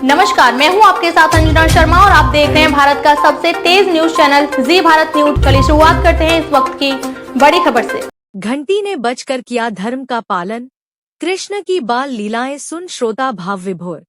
नमस्कार, मैं हूं आपके साथ अंजना शर्मा और आप देख रहे हैं भारत का सबसे तेज न्यूज चैनल जी भारत न्यूज। चलिए शुरुआत करते हैं इस वक्त की बड़ी खबर से। घंटी ने बचकर किया धर्म का पालन, कृष्ण की बाल लीलाएं सुन श्रोता भाव विभोर।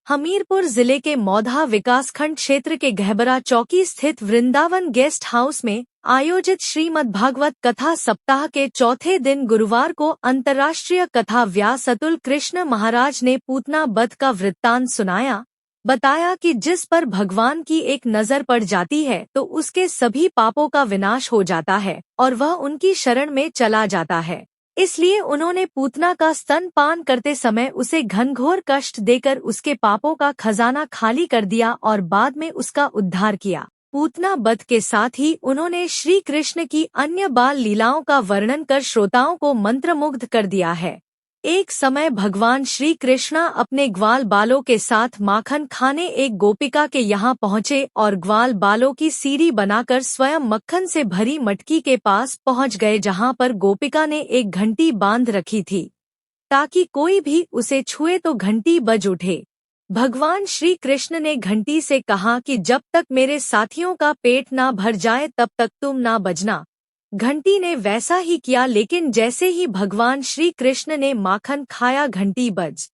हमीरपुर जिले के मौधा विकासखंड क्षेत्र के गहबरा चौकी स्थित वृंदावन गेस्ट हाउस में आयोजित श्रीमद्भागवत कथा सप्ताह के चौथे दिन गुरुवार को अंतर्राष्ट्रीय कथा व्यास अतुल कृष्ण महाराज ने पूतना वध का वृत्तांत सुनाया। बताया कि जिस पर भगवान की एक नजर पड़ जाती है तो उसके सभी पापों का विनाश हो जाता है और वह उनकी शरण में चला जाता है। इसलिए उन्होंने पूतना का स्तनपान करते समय उसे घनघोर कष्ट देकर उसके पापों का खजाना खाली कर दिया और बाद में उसका उद्धार किया। पूतना वध के साथ ही उन्होंने श्री कृष्ण की अन्य बाल लीलाओं का वर्णन कर श्रोताओं को मंत्रमुग्ध कर दिया है। एक समय भगवान श्री कृष्णा अपने ग्वाल बालों के साथ माखन खाने एक गोपिका के यहाँ पहुँचे और ग्वाल बालों की सीढ़ी बनाकर स्वयं मक्खन से भरी मटकी के पास पहुँच गए, जहाँ पर गोपिका ने एक घंटी बांध रखी थी ताकि कोई भी उसे छुए तो घंटी बज उठे। भगवान श्री कृष्ण ने घंटी से कहा कि जब तक मेरे साथियों का पेट ना भर जाए तब तक तुम ना बजना। घंटी ने वैसा ही किया, लेकिन जैसे ही भगवान श्री कृष्ण ने माखन खाया घंटी बज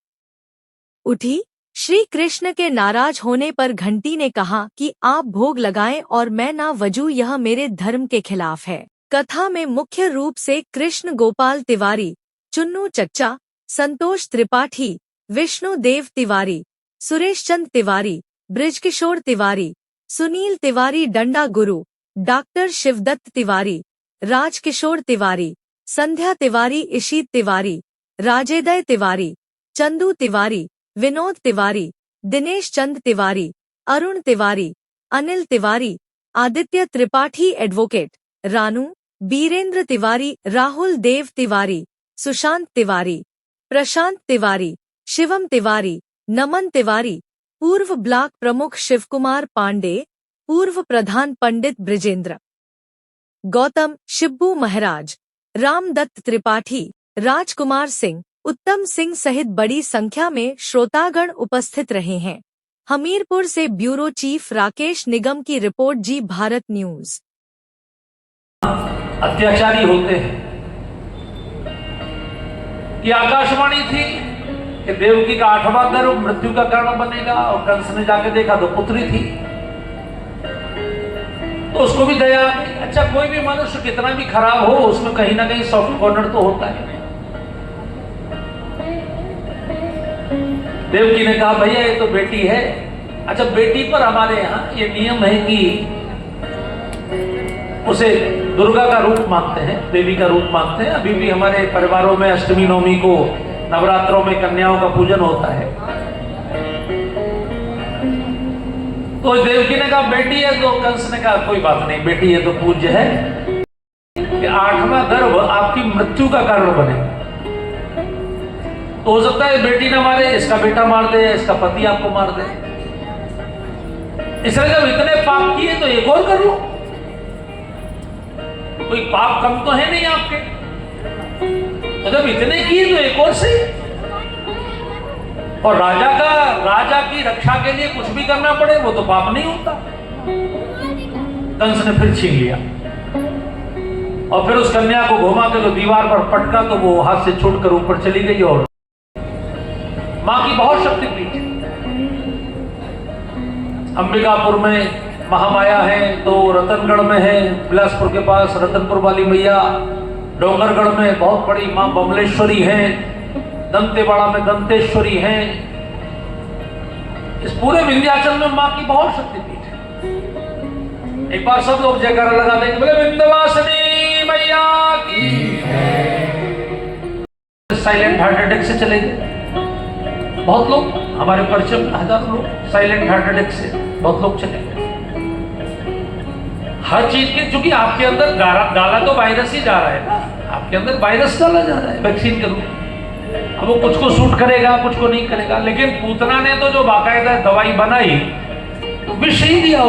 उठी। श्री कृष्ण के नाराज होने पर घंटी ने कहा कि आप भोग लगाएं और मैं ना वजू, यह मेरे धर्म के खिलाफ है। कथा में मुख्य रूप से कृष्ण गोपाल तिवारी, चुन्नू चच्चा, संतोष त्रिपाठी, विष्णु देव तिवारी, सुरेश चंद तिवारी, ब्रिजकिशोर तिवारी, सुनील तिवारी डंडा गुरु, डॉक्टर शिवदत्त तिवारी, राजकिशोर तिवारी, संध्या तिवारी, इशित तिवारी, राजेदय तिवारी, चंदू तिवारी, विनोद तिवारी, दिनेश चंद तिवारी, अरुण तिवारी, अनिल तिवारी, आदित्य त्रिपाठी एडवोकेट, रानू, बीरेंद्र तिवारी, राहुल देव तिवारी, सुशांत तिवारी, प्रशांत तिवारी, शिवम तिवारी, नमन तिवारी, पूर्व ब्लॉक प्रमुख शिवकुमार पांडे, पूर्व प्रधान पंडित ब्रिजेंद्र गौतम, शिब्बू महाराज, रामदत्त त्रिपाठी, राजकुमार सिंह, उत्तम सिंह सहित बड़ी संख्या में श्रोतागण उपस्थित रहे हैं। हमीरपुर से ब्यूरो चीफ राकेश निगम की रिपोर्ट, जी भारत न्यूज। अत्याचारी होते हैं कि आकाशवाणी थी कि देवकी का 8वां गर्भ मृत्यु का कारण बनेगा और कंस ने जाके देखा तो पुत्री थी, तो उसको भी दया आ गई। अच्छा, कोई भी मनुष्य कितना भी खराब हो उसमें कहीं ना कहीं सॉफ्ट कॉर्नर तो होता है। देवकी ने कहा भैया ये तो बेटी है। अच्छा, बेटी पर हमारे यहाँ ये नियम है कि उसे दुर्गा का रूप मानते हैं, देवी का रूप मानते हैं। अभी भी हमारे परिवारों में अष्टमी नवमी को नवरात्रों में कन्याओं का पूजन होता है। तो देवकी ने कहा बेटी है, तो कंस ने कहा कोई बात नहीं, बेटी है तो पूज्य है कि 8वां गर्भ आपकी मृत्यु का कारण बने। तो हो सकता है बेटी ना मारे, इसका बेटा मार दे, इसका पति आपको मार दे। इसलिए जब इतने पाप किए तो एक और कर लो, कोई पाप कम तो है नहीं आपके। तो जब इतने किए तो एक और सही। और राजा की रक्षा के लिए कुछ भी करना पड़े वो तो पाप नहीं होता। कंस ने फिर छीन लिया और फिर उस कन्या को घुमा के तो दीवार पर पटका तो वो हाथ से छूटकर ऊपर चली गई। और मां की बहुत शक्तिपीठ है। अंबिकापुर में महामाया है, तो रतनगढ़ में है, बिलासपुर के पास रतनपुर वाली मैया, डोंगरगढ़ में बहुत बड़ी मां बमलेश्वरी है, दंतेवाड़ा में दंतेश्वरी हैं। इस पूरे विंध्याचल में मां की बहुत शक्तिपीठ है। एक बार सब लोग जयकारा लगा देंगे, बोले विंध्यवासिनी मैया की। साइलेंट हार्ट अटैक से चले गए बहुत लोग, हमारे परिचय में हजारों लोग साइलेंट हार्ट अटैक से बहुत लोग चले गए। हर चीज के, चूंकि आपके अंदर डाला तो वायरस ही जा रहा है ना, आपके अंदर वायरस डाला जा रहा है वैक्सीन के रूप में। अब वो कुछ को सूट करेगा, कुछ को नहीं करेगा। लेकिन पूतना ने तो जो बाकायदा दवाई बनाई तो विष ही दिया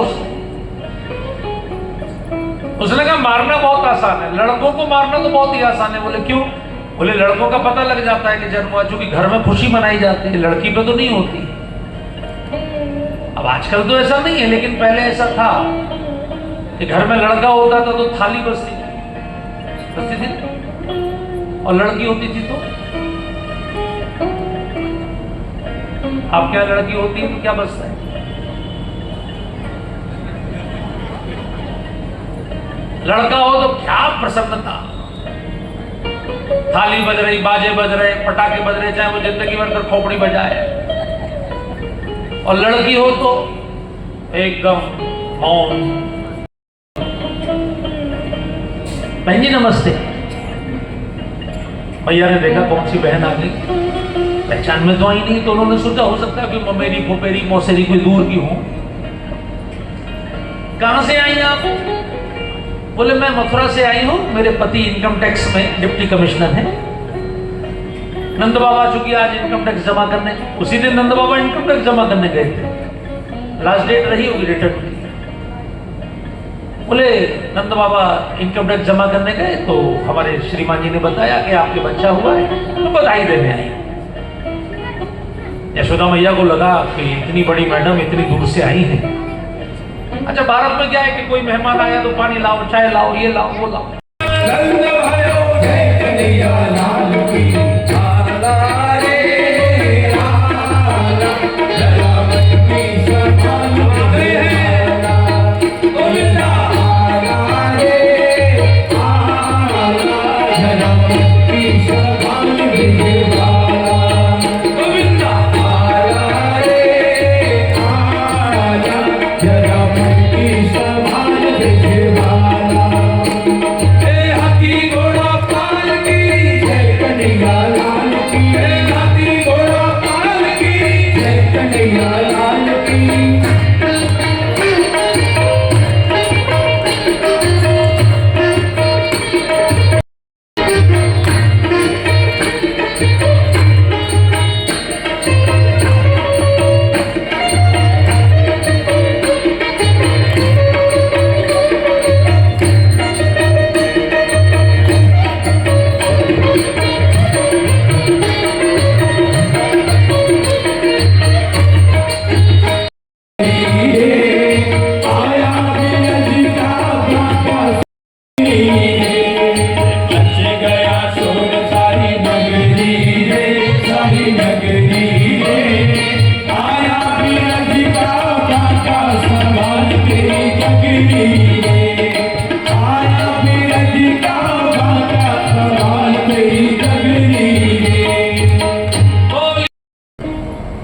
उसने कहा मारना बहुत आसान है, लड़कों को मारना तो बहुत ही आसान है। बोले क्यों? बोले लड़कों का पता लग जाता है कि जन्म हुआ, चूंकि घर में खुशी मनाई जाती है, लड़की पे तो नहीं होती। अब आजकल तो ऐसा नहीं है, लेकिन पहले ऐसा था कि घर में लड़का होता था तो थाली बसती थी, और लड़की होती थी तो आप क्या, लड़की होती है तो क्या बसता है? लड़का हो तो क्या प्रसन्नता, थाली बज रही, बाजे बज रहे, पटाखे बज रहे, चाहे वो जिंदगी भर तक खोपड़ी बजाए। और लड़की हो तो एकदम मौन। बहन जी नमस्ते। भैया ने देखा कौन सी बहन आ गई, पहचान में तो आई नहीं, तो उन्होंने सोचा हो सकता है कि ममेरी फुफेरी मौसेरी कोई दूर की हो। कहां से आई आप? बोले मैं मथुरा से आई हूं, मेरे पति इनकम टैक्स में डिप्टी कमिश्नर हैं। नंद बाबा चूंकि आज इनकम टैक्स जमा करने, उसी दिन नंद बाबा इनकम टैक्स जमा करने गए थे, लास्ट डेट रही होगी रिटर्न की। बोले नंद बाबा इनकम टैक्स जमा करने गए तो हमारे श्रीमान जी ने बताया कि आपके बच्चा हुआ है, तो बधाई देने आई। यशोदा मैया को लगा कि इतनी बड़ी मैडम इतनी दूर से आई है। अच्छा, भारत में क्या है कि कोई मेहमान आया तो पानी लाओ, चाय लाओ, ये लाओ, वो लाओ।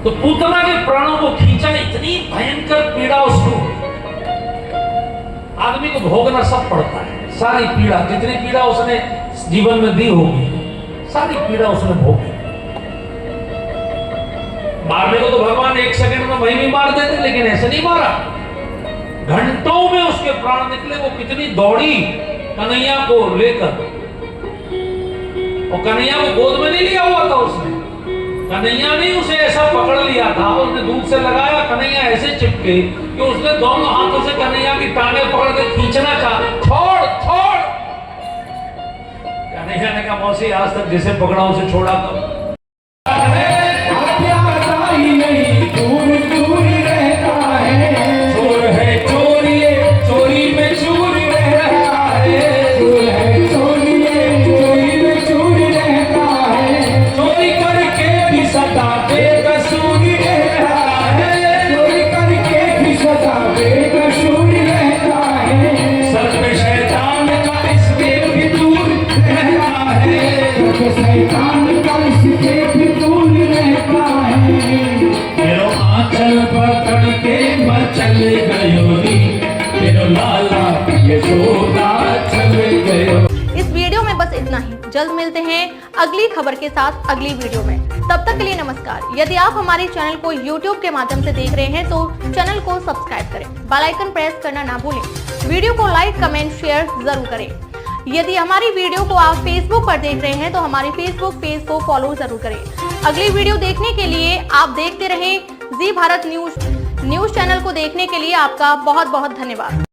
तो पूतना के प्राणों को खींचा, इतनी भयंकर पीड़ा उसको, आदमी को भोगना सब पड़ता है। सारी पीड़ा, जितनी पीड़ा उसने जीवन में दी होगी, सारी पीड़ा उसने भोगी। मारने को तो भगवान एक सेकंड में वही भी मार देते, लेकिन ऐसे नहीं मारा, घंटों में उसके प्राण निकले। वो कितनी दौड़ी कन्हैया को लेकर, और कन्हैया को गोद में नहीं लिया हुआ था उसने, कन्हैया ने उसे ऐसा पकड़ लिया था, उसने दूर से लगाया, कन्हैया ऐसे चिपके कि उसने दोनों हाथों से कन्हैया की टांगे पकड़ के खींचना चाहा, छोड़ छोड़। कन्हैया ने कहा मौसी आज तक जिसे पकड़ा उसे छोड़ा कब? इस वीडियो में बस इतना ही। जल्द मिलते हैं अगली खबर के साथ अगली वीडियो में। तब तक के लिए नमस्कार। यदि आप हमारे चैनल को YouTube के माध्यम से देख रहे हैं तो चैनल को सब्सक्राइब करें, बेल आइकन प्रेस करना ना भूलें, वीडियो को लाइक कमेंट शेयर जरूर करें। यदि हमारी वीडियो को आप Facebook पर देख रहे हैं तो हमारे Facebook पेज को फॉलो जरूर करें। अगली वीडियो देखने के लिए आप देखते रहें जी भारत न्यूज चैनल को देखने के लिए आपका बहुत बहुत धन्यवाद।